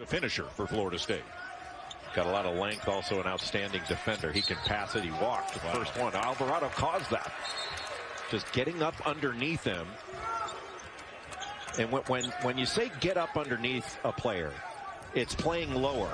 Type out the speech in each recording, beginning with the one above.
The finisher for Florida State. Got a lot of length, also an outstanding defender. He can pass it. He walked the first one. Alvarado caused that. Just getting up underneath him. And when you say get up underneath a player, it's playing lower.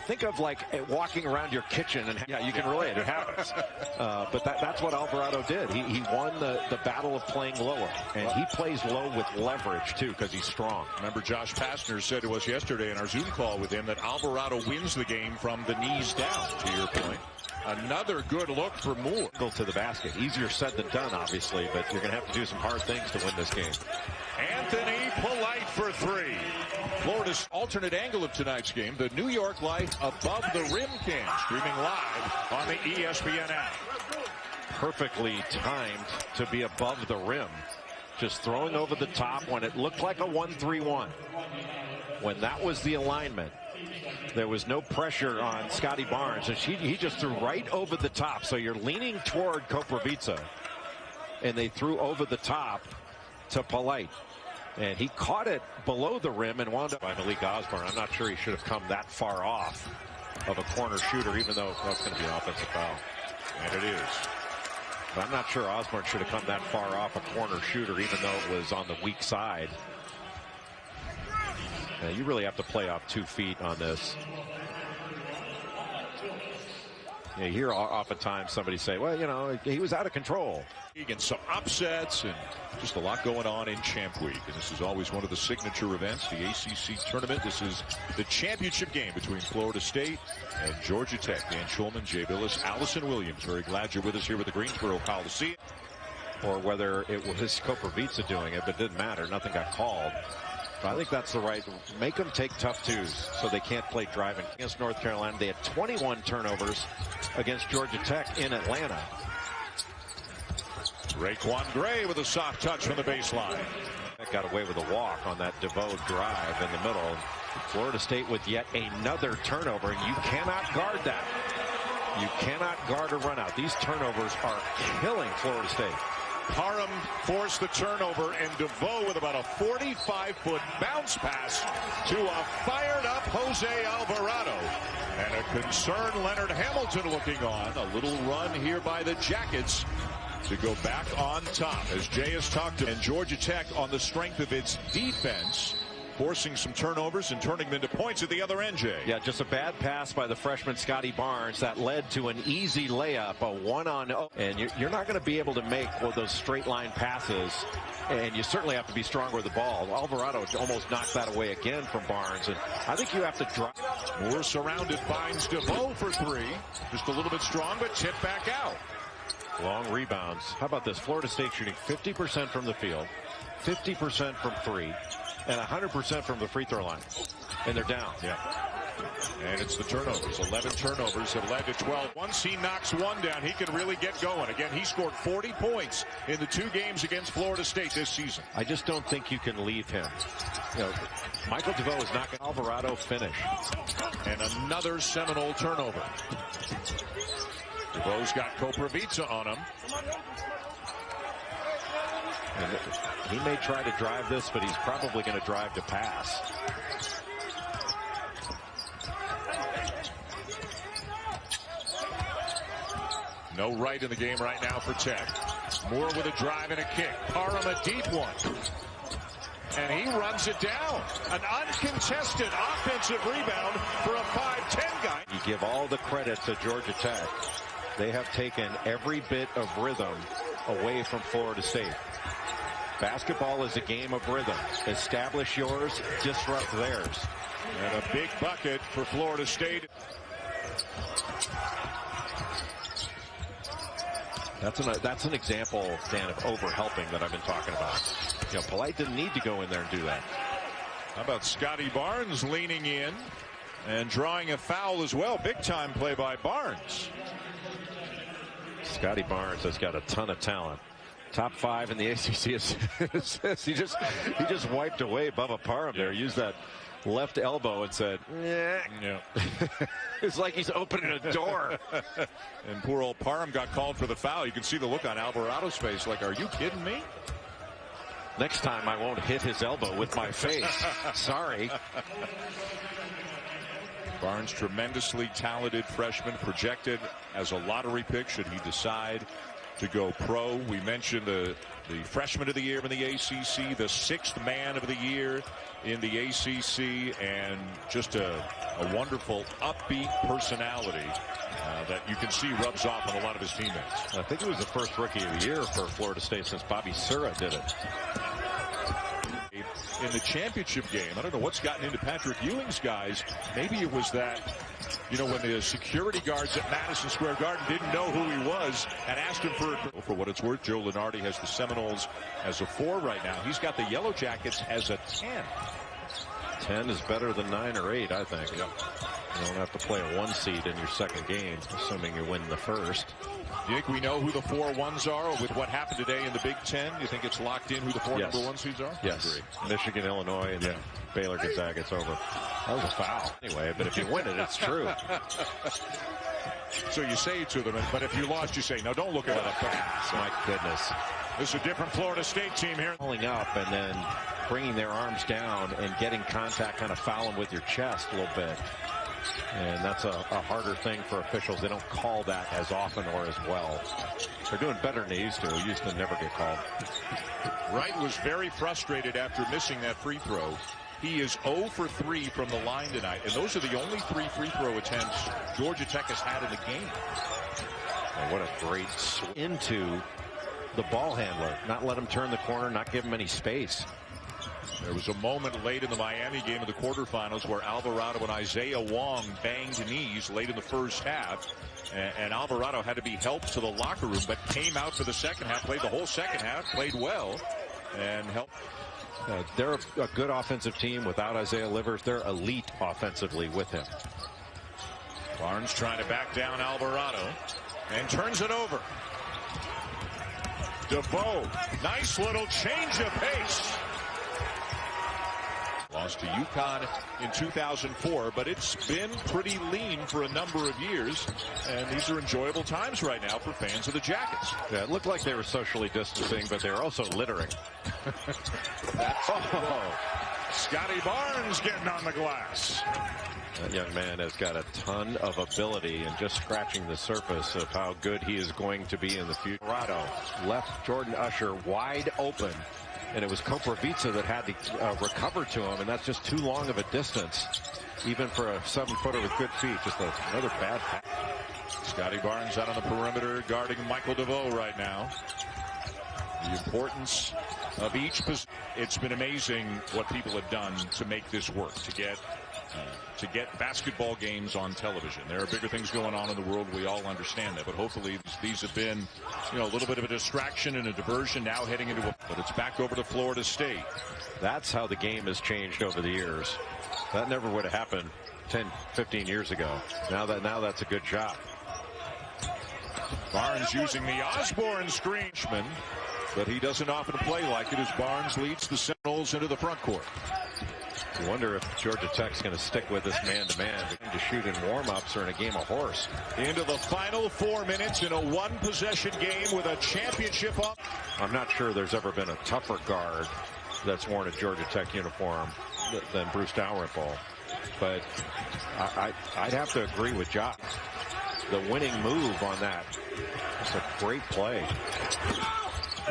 Think of like walking around your kitchen, and yeah, you can relate. It happens. But that's what Alvarado did. He won the battle of playing lower, and he plays low with leverage too because he's strong. Remember, Josh Pastner said to us yesterday in our Zoom call with him that Alvarado wins the game from the knees down. To your point, another good look for Moore. Go to the basket. Easier said than done, obviously, but you're going to have to do some hard things to win this game. Anthony Polite for three. Florida's alternate angle of tonight's game, the New York Life Above the Rim cam, streaming live on the ESPN app. Perfectly timed to be above the rim. Just throwing over the top when it looked like a 1-3-1. When that was the alignment, there was no pressure on Scottie Barnes, and he just threw right over the top. So you're leaning toward Koprivica, and they threw over the top to Polite. And he caught it below the rim and wound up by Malik Osborne. I'm not sure he should have come that far off of a corner shooter, even though that's going to be an offensive foul. And it is. But I'm not sure Osborne should have come that far off a corner shooter, even though it was on the weak side. You really have to play off 2 feet on this. You hear oftentimes somebody say, well, you know, he was out of control. And some upsets and just a lot going on in Champ Week. And this is always one of the signature events, the ACC tournament. This is the championship game between Florida State and Georgia Tech. Dan Schulman, Jay Billis, Allison Williams. Very glad you're with us here with the Greensboro Coliseum. Or whether it was Koprivica doing it, but it didn't matter. Nothing got called. But I think that's the right. Make them take tough twos so they can't play driving. Against North Carolina, they had 21 turnovers against Georgia Tech in Atlanta. Raquan Gray with a soft touch from the baseline. Got away with a walk on that DeVoe drive in the middle. Florida State with yet another turnover, and you cannot guard that. You cannot guard a run out. These turnovers are killing Florida State. Parham forced the turnover, and DeVoe with about a 45-foot bounce pass to a fired-up Jose Alvarado. And a concerned Leonard Hamilton looking on. A little run here by the Jackets to go back on top. As Jay has talked to, and Georgia Tech on the strength of its defense, forcing some turnovers and turning them into points at the other end, Jay. Yeah, just a bad pass by the freshman Scottie Barnes that led to an easy layup, a 1-on-0. And you're not going to be able to make those straight line passes, and you certainly have to be stronger with the ball. Alvarado almost knocked that away again from Barnes, and I think you have to drop. Moore surrounded, finds DeVoe for three. Just a little bit strong, but tipped back out. Long rebounds. How about this? Florida State shooting 50% from the field, 50% from three, and 100% from the free throw line. And they're down. Yeah. And it's the turnovers. 11 turnovers have led to 12. Once he knocks one down, he can really get going. Again, he scored 40 points in the 2 games against Florida State this season. I just don't think you can leave him. You know, Michael DeVoe is not going to Alvarado finish. And another Seminole turnover. DeVoe's got Koprivica on him. And he may try to drive this, but he's probably going to drive to pass. No right in the game right now for Tech. Moore with a drive and a kick. Parham a deep one. And he runs it down. An uncontested offensive rebound for a 5'10" guy. You give all the credit to Georgia Tech. They have taken every bit of rhythm away from Florida State. Basketball is a game of rhythm. Establish yours, disrupt theirs. And a big bucket for Florida State. That's an example, Dan, of overhelping that I've been talking about. You know, Polite didn't need to go in there and do that. How about Scottie Barnes leaning in and drawing a foul as well? Big time play by Barnes. Scottie Barnes has got a ton of talent. Top 5 in the ACC assists. He just wiped away Bubba Parham there. Used that left elbow and said, yeah. It's like he's opening a door. And poor old Parham got called for the foul. You can see the look on Alvarado's face like, are you kidding me? Next time I won't hit his elbow with my face. Sorry. Barnes, tremendously talented freshman, projected as a lottery pick should he decide to go pro. We mentioned the freshman of the year in the ACC, the sixth man of the year in the ACC, and just a wonderful upbeat personality that you can see rubs off on a lot of his teammates. I think it was the first rookie of the year for Florida State since Bobby Sura did it. In the championship game, I don't know what's gotten into Patrick Ewing's guys. Maybe it was that, you know, when the security guards at Madison Square Garden didn't know who he was and asked him for what it's worth. Joe Lunardi has the Seminoles as a 4 right now. He's got the Yellow Jackets as a 10. 10 is better than 9 or 8, I think. Yep. You don't have to play a 1 seed in your second game, assuming you win the first. Do you think we know who the 4-1s are with what happened today in the Big Ten? Do you think it's locked in who the 4 number 1 seeds are? Yes. Michigan, Illinois, and then Baylor, Gonzaga, it's over. That was a foul. Anyway, but if you win it, it's true. So you say to them, but if you lost, you say, no, don't look at that pass. My goodness. This is a different Florida State team here. Pulling up and then bringing their arms down and getting contact, kind of fouling with your chest a little bit. And that's a harder thing for officials. They don't call that as often or as well. They're doing better than they used to. They used to never get called. Wright was very frustrated after missing that free throw. He is 0 for 3 from the line tonight. And those are the only 3 free throw attempts Georgia Tech has had in the game. And what a great swing into the ball handler. Not let him turn the corner, not give him any space. There was a moment late in the Miami game of the quarterfinals where Alvarado and Isaiah Wong banged knees late in the first half. And Alvarado had to be helped to the locker room, but came out for the second half, played the whole second half, played well, and helped. They're a good offensive team without Isaiah Livers. They're elite offensively with him. Barnes trying to back down Alvarado and turns it over. DeVoe, nice little change of pace. Lost to UConn in 2004, but it's been pretty lean for a number of years, and these are enjoyable times right now for fans of the Jackets. Yeah, it looked like they were socially distancing, but they were also littering. Scottie Barnes getting on the glass. That young man has got a ton of ability and just scratching the surface of how good he is going to be in the future. Alvarado left Jordan Usher wide open. And it was Koprivica that had to recover to him, and that's just too long of a distance, even for a 7-footer with good feet. Just another bad pass. Scottie Barnes out on the perimeter guarding Michael DeVoe right now. The importance of each position. It's been amazing what people have done to make this work, to get basketball games on television. There are bigger things going on in the world. We all understand that, but hopefully these have been, you know, a little bit of a distraction and a diversion. Now heading into but it's back over to Florida State. That's how the game has changed over the years. That never would have happened 10, 15 years ago. Now that's a good shot. Barnes using the Osborne screen, but he doesn't often play like it as Barnes leads the Seminoles into the front court. You wonder if Georgia Tech's going to stick with this man-to-man to shoot in warm-ups or in a game of horse. Into the final 4 minutes in a one-possession game with a championship up. I'm not sure there's ever been a tougher guard that's worn a Georgia Tech uniform than Bruce Dalrymple. But I'd have to agree with Jock. The winning move on that. It's a great play.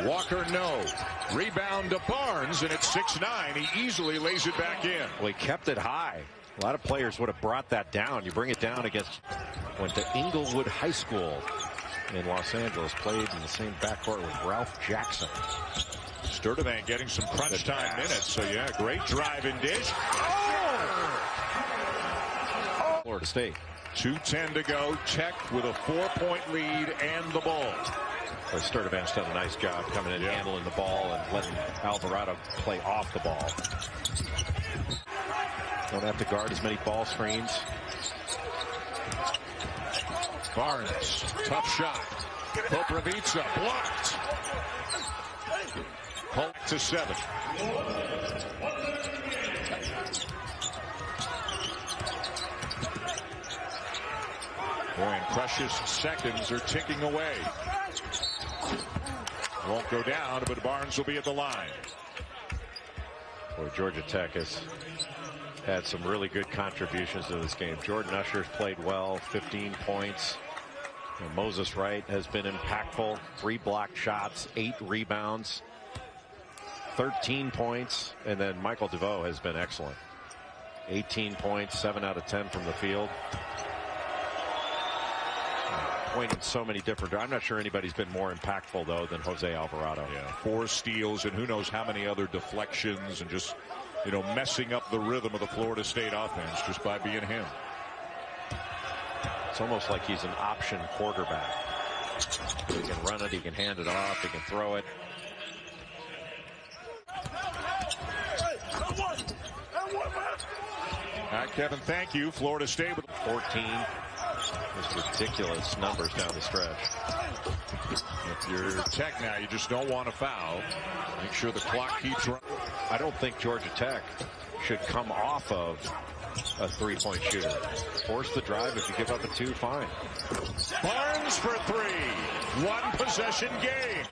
Walker, no. Rebound to Barnes, and it's 6-9. He easily lays it back in. Well, he kept it high. A lot of players would have brought that down. You bring it down against, went to Inglewood High School in Los Angeles, played in the same backcourt with Ralph Jackson. Sturdivant getting some crunch time minutes, so yeah, great drive and dish. Florida State. 2:10 to go. Tech with a 4-point lead and the ball. Sturdivant's done a nice job coming in, handling the ball, and letting Alvarado play off the ball. Don't have to guard as many ball screens. Barnes, tough shot. Koprivica blocked. Back to 7. Boy, and precious seconds are ticking away. Won't go down, but Barnes will be at the line. Boy, Georgia Tech has had some really good contributions to this game. Jordan Usher's played well, 15 points. And Moses Wright has been impactful, 3 blocked shots, 8 rebounds, 13 points. And then Michael DeVoe has been excellent. 18 points, 7 out of 10 from the field. Point in so many different. I'm not sure anybody's been more impactful, though, than Jose Alvarado. Yeah, 4 steals and who knows how many other deflections and just, you know, messing up the rhythm of the Florida State offense just by being him. It's almost like he's an option quarterback. He can run it, he can hand it off, he can throw it. All right, Kevin, thank you. Florida State with 14. Just ridiculous numbers down the stretch. If you're Tech now, you just don't want to foul. Make sure the clock keeps running. I don't think Georgia Tech should come off of a 3-point shooter. Force the drive. If you give up a 2, fine. Barnes for 3. 1 possession game.